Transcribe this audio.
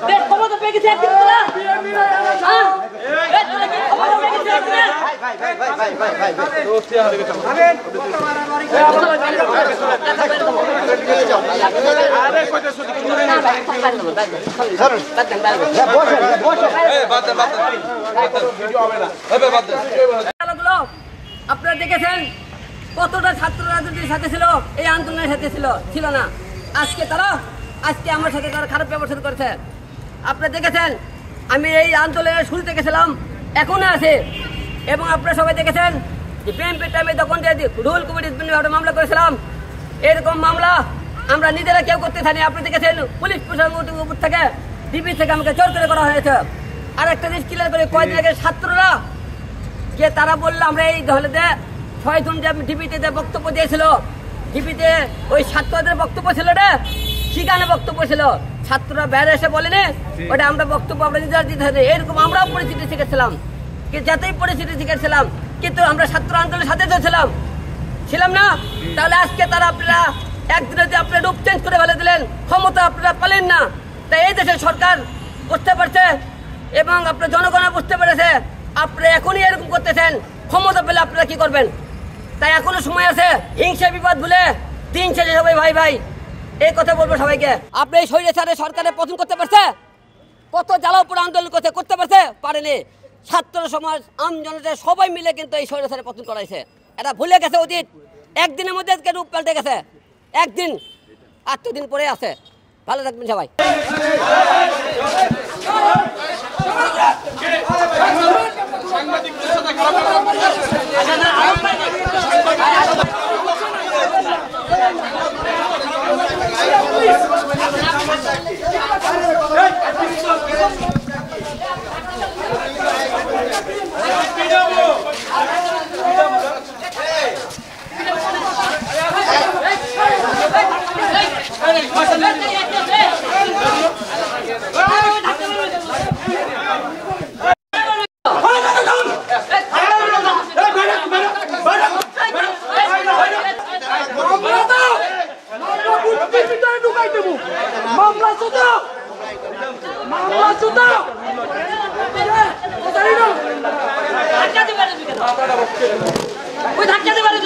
দেখ ক্ষমতা পেয়ে গেছে একদিন তোরা ক্ষমতা পেয়ে গেছে একদিন আপনারা দেখেছেন কতটা ছাত্র রাজনীতির সাথে ছিল, এই আন্দোলনের সাথে ছিল না। আজকে আমার সাথে তারা খারাপ ব্যবহার করেছে। আপনারা দেখেছেন আমি এই আন্দোলনের শুরুতে গেছিলাম, এখনো আছে। এবং আপনারা সবাই দেখেছেন যে বিএনপির টাইমে তখন যে রুল কমিটির বিরুদ্ধে মামলা করেছিলাম, এরকম মামলা আমরা নিজেরা কেউ করতে থাকি। আপনি দেখেছেন পুলিশ প্রশাসনের উপর থেকে ডিবি থেকে আমাকে জোর করে করা হয়েছে। আর একটা জিনিস ক্লিয়ার করে কয়েকদিন আগে ছাত্ররা যে তারা বললো আমরা এই দলেতে 6 জন যে ডিবিতে যে বক্তব্য দিয়েছিল, ডিবিতে ওই ছাত্রদের বক্তব্য ছিল রে, সেখানে বক্তব্য ছিল, ছাত্ররা বাইরে এসে বলেনি ওটা আমরা বক্তব্য আমরা নিজেরা দিতে হবে। এরকম আমরাও পরিস্থিতি শিখেছিলাম, যাতেই পরিস্থিতি শিখেছিলাম, কিন্তু আমরা ছাত্র আন্দোলনের সাথে ছিলাম না। তাহলে আজকে তারা আপনারা একদিনে যে আপনারা রূপ চেঞ্জ করে ফেলে দিলেন, ক্ষমতা আপনারা পেলেন না। তাই এই দেশের সরকার বুঝতে পারছে এবং আপনার জনগণ বুঝতে পেরেছে আপনারা এখনই এরকম করতেছেন, ক্ষমতা পেলে আপনারা কি করবেন। তাই এখনো সময় আছে, হিংসা বিবাদ ভুলে দিন শেষে সবাই ভাই ভাই এই কথা বলবো সবাইকে। আপনি এই স্বৈরাচারের সরকারের পতন করতে পারছে? কত জ্বালাও পুরো আন্দোলন করতে পারছে? পারেনি। ছাত্র সমাজ আমজনতা সবাই মিলে কিন্তু এই স্বৈরাচারের পতন করাইছে। এটা ভুলে গেছে অতীত, একদিনের মধ্যে রূপ পাল্টে গেছে, একদিন 8 দিন পরে আছে। ভালো থাকবেন সবাই। ধাক্কা দিতে পারে